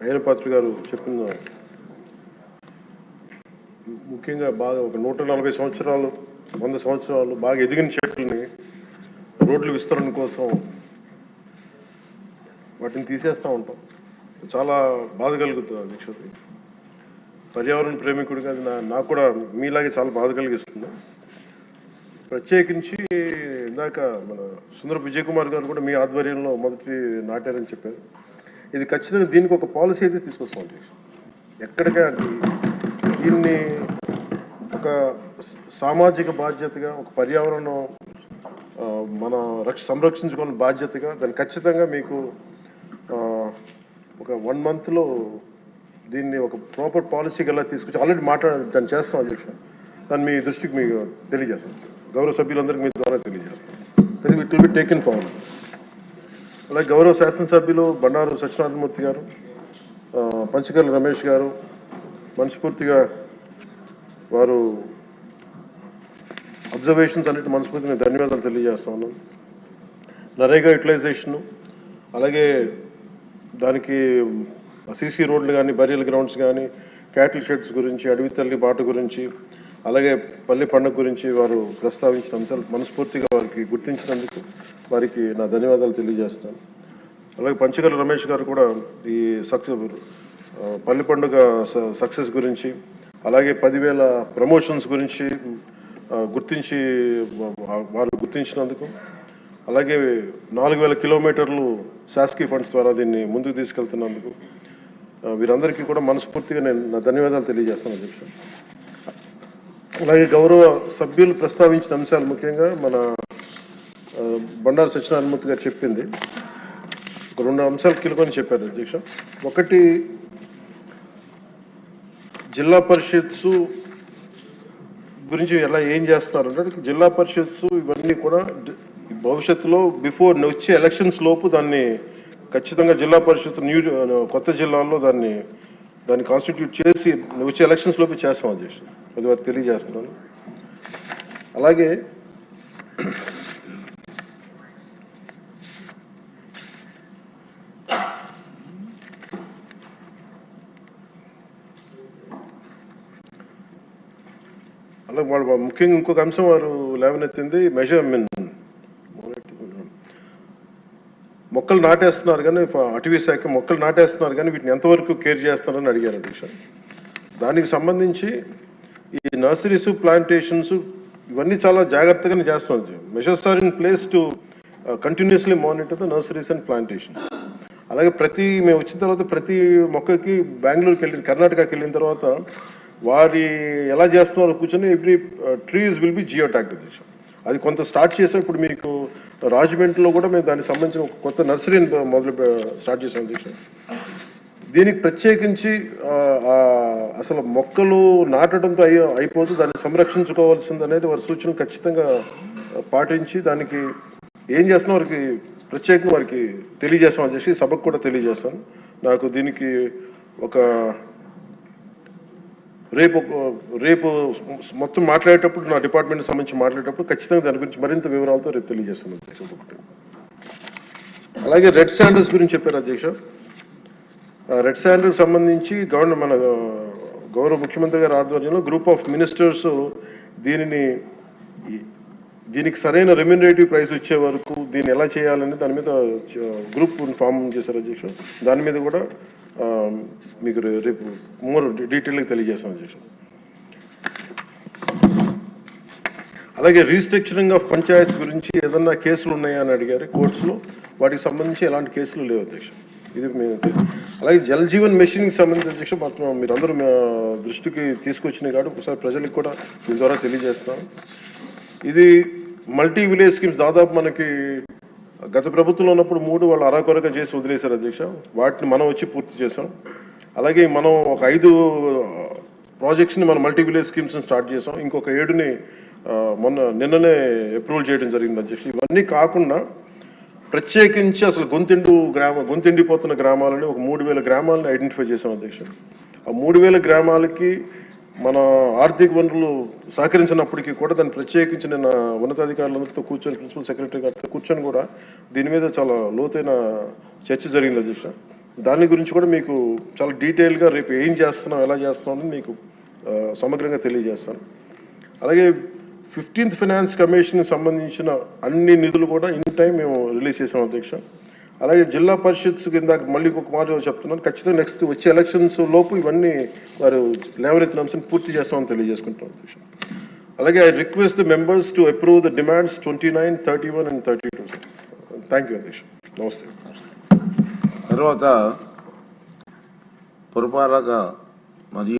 అయ్యనపాత్రి గారు చెప్పిన ముఖ్యంగా బాగా ఒక 140 సంవత్సరాలు 100 సంవత్సరాలు బాగా ఎదిగిన చెట్లని రోడ్లు విస్తరణ కోసం వాటిని తీసేస్తూ ఉంటాం. చాలా బాధ కలుగుతుంది అధ్యక్షుడు. పర్యావరణ ప్రేమికుడిగా అది నాకు కూడా మీలాగే చాలా బాధ కలిగిస్తుంది. ప్రత్యేకించి ఇందాక మన సుందరపు విజయ్ కుమార్ గారు కూడా మీ ఆధ్వర్యంలో మొదటి నాటారని చెప్పారు. ఇది ఖచ్చితంగా దీనికి ఒక పాలసీ అయితే తీసుకొస్తాం అధ్యక్షుడు. ఎక్కడికే దీన్ని ఒక సామాజిక బాధ్యతగా, ఒక పర్యావరణం మన సంరక్షించుకున్న బాధ్యతగా దాన్ని ఖచ్చితంగా మీకు ఒక 1 monthలో దీన్ని ఒక ప్రాపర్ పాలసీకి ఎలా తీసుకొచ్చి ఆల్రెడీ దాన్ని చేస్తాం అధ్యక్షుడు. దాన్ని మీ దృష్టికి మీకు తెలియజేస్తాం, గౌరవ సభ్యులందరికీ మీ ద్వారా తెలియజేస్తాం. It will be taken forward. అలాగే గౌరవ శాసనసభ్యులు బండారు సత్యనారాయణమూర్తి గారు, పంచకర్ల రమేష్ గారు మనస్ఫూర్తిగా వారు అబ్జర్వేషన్స్ అన్నిటి మనస్ఫూర్తిగా ధన్యవాదాలు తెలియజేస్తా ఉన్నాను. నరేగా యూటిలైజేషను, అలాగే దానికి సీసీ రోడ్లు కానీ, బరియల్ గ్రౌండ్స్ కానీ, క్యాటిల్ షెడ్స్ గురించి, అడవి తల్లి బాట గురించి, అలాగే పల్లె పండుగ గురించి వారు ప్రస్తావించిన అంశాలు మనస్ఫూర్తిగా వారికి గుర్తించినందుకు వారికి నా ధన్యవాదాలు తెలియజేస్తాను. అలాగే పంచకర్ల రమేష్ గారు కూడా ఈ పల్లె పండుగ సక్సెస్ గురించి, అలాగే 10,000 ప్రమోషన్స్ గురించి వారు గుర్తించినందుకు, అలాగే 4,000 కిలోమీటర్లు శాసకీయ ఫండ్స్ ద్వారా దీన్ని ముందుకు తీసుకెళ్తున్నందుకు వీరందరికీ కూడా మనస్ఫూర్తిగా నేను నా ధన్యవాదాలు తెలియజేస్తాను అధ్యక్షుడు. అలాగే గౌరవ సభ్యులు ప్రస్తావించిన అంశాలు ముఖ్యంగా మన బండారు సత్యనారాయణమూర్తి గారు చెప్పింది ఒక 2 అంశాలు కీలకమని చెప్పారు అధ్యక్ష. ఒకటి, జిల్లా పరిషత్సు గురించి ఎలా ఏం చేస్తున్నారు అంటే, జిల్లా పరిషత్సు ఇవన్నీ కూడా భవిష్యత్తులో బిఫోర్ వచ్చే ఎలక్షన్స్ లోపు దాన్ని ఖచ్చితంగా జిల్లా పరిషత్ కొత్త జిల్లాల్లో దాన్ని కాన్స్టిట్యూట్ చేసి వచ్చే ఎలక్షన్స్ లోపు చేస్తాం అధ్యక్ష. అది వారికి తెలియజేస్తున్నాను. అలాగే ముఖ్యంగా ఇంకొక అంశం వారు లేవనెత్తింది మొక్కలు నాటేస్తున్నారు కానీ, అటవీ శాఖ మొక్కలు నాటేస్తున్నారు కానీ వీటిని ఎంతవరకు కేర్ చేస్తున్నారని అడిగారు అధ్యక్ష. దానికి సంబంధించి ఈ నర్సరీస్, ప్లాంటేషన్స్ ఇవన్నీ చాలా జాగ్రత్తగానే చేస్తున్నాం. Measures are in place to continuously monitor the nurseries and plantation. అలాగే మేము వచ్చిన తర్వాత ప్రతి మొక్కకి బెంగళూరుకి కర్ణాటకకి వెళ్ళిన తర్వాత వారి ఎలా చేస్తున్నారో కూర్చొని every trees will be geo tagged అధ్యక్ష. అది కొంత స్టార్ట్ చేసాం. ఇప్పుడు మీకు రాజమండ్రిలో కూడా మేము దానికి సంబంధించిన ఒక కొత్త నర్సరీని స్టార్ట్ చేసాం అధ్యక్ష. దీనికి ప్రత్యేకించి అసలు మొక్కలు నాటడంతో అయిపోతూ దాన్ని సంరక్షించుకోవాల్సింది అనేది వారి సూచన ఖచ్చితంగా పాటించి దానికి ఏం చేస్తున్నా వారికి ప్రత్యేకంగా వారికి తెలియజేస్తామని చెప్పి సభకు కూడా తెలియజేస్తాను. నాకు దీనికి ఒక రేపు మొత్తం మాట్లాడేటప్పుడు నా డిపార్ట్మెంట్కి సంబంధించి మాట్లాడేటప్పుడు ఖచ్చితంగా దాని గురించి మరింత వివరాలతో రేపు తెలియజేస్తాను అధ్యక్ష. అలాగే రెడ్ శాండల్స్ గురించి చెప్పారు అధ్యక్ష. రెడ్ శాండల్ సంబంధించి మన గౌరవ ముఖ్యమంత్రి గారి ఆధ్వర్యంలో గ్రూప్ ఆఫ్ మినిస్టర్స్ దీనికి సరైన రెమ్యూనరేటివ్ ప్రైస్ వచ్చే వరకు దీన్ని ఎలా చేయాలని దాని మీద గ్రూప్ ఫామ్ చేశారు అధ్యక్ష. దాని మీద కూడా మీకు రేపు మోర్ డీటెయిల్గా తెలియజేస్తాను అధ్యక్ష. అలాగే రీస్ట్రక్చరింగ్ ఆఫ్ పంచాయత్స్ గురించి ఏదన్నా కేసులు ఉన్నాయా అని అడిగారు కోర్ట్స్లో. వాటికి సంబంధించి ఎలాంటి కేసులు లేవు అధ్యక్ష. ఇది అలాగే జల్ జీవన్ మెషిన్కి సంబంధించి అధ్యక్ష మీరందరూ దృష్టికి తీసుకొచ్చినాయి కాబట్టి ఒకసారి ప్రజలకు కూడా మీ ద్వారా తెలియజేస్తాను. ఇది మల్టీ విలేజ్ స్కీమ్స్ దాదాపు మనకి గత ప్రభుత్వంలో ఉన్నప్పుడు 3 వాళ్ళు అరాకొరగా చేసి వదిలేశారు అధ్యక్ష. వాటిని మనం వచ్చి పూర్తి చేసాం. అలాగే మనం ఒక 5 ప్రాజెక్ట్స్ని మనం మల్టీ విలేజ్ స్కీమ్స్ని స్టార్ట్ చేసాం. ఇంకొక 7ని నిన్ననే అప్రూవల్ చేయడం జరిగింది అధ్యక్ష. ఇవన్నీ కాకుండా ప్రత్యేకించి అసలు గొంతిండిపోతున్న గ్రామాలని ఒక 3,000 గ్రామాలని ఐడెంటిఫై చేసాం అధ్యక్ష. ఆ 3,000 గ్రామాలకి మన ఆర్థిక వనరులు సహకరించినప్పటికీ కూడా దాన్ని ప్రత్యేకించి నిన్న ఉన్నతాధికారులందరితో కూర్చొని, ప్రిన్సిపల్ సెక్రటరీ గారితో కూర్చొని కూడా దీని మీద చాలా లోతైన చర్చ జరిగింది అధ్యక్ష. దాని గురించి కూడా మీకు చాలా డీటెయిల్గా రేపు ఏం చేస్తున్నాం, ఎలా చేస్తున్నాం అని మీకు సమగ్రంగా తెలియజేస్తాను. అలాగే 15th ఫైనాన్స్ కమిషన్ సంబంధించిన అన్ని నిధులు కూడా ఇన్ టైం మేము రిలీజ్ చేసాం అధ్యక్ష. అలాగే జిల్లా పరిషత్స్ కింద మళ్ళీ ఒక మాట చెప్తున్నాను, ఖచ్చితంగా నెక్స్ట్ వచ్చే ఎలక్షన్స్ లోపు ఇవన్నీ వారు లేవనెత్తిన అంశం పూర్తి చేస్తామని తెలియజేసుకుంటాం అధ్యక్ష. అలాగే I request the members to approve the demands 29, 31 and 32. Thank you అధ్యక్ష. నమస్తే. తర్వాత పురపాలక మరియు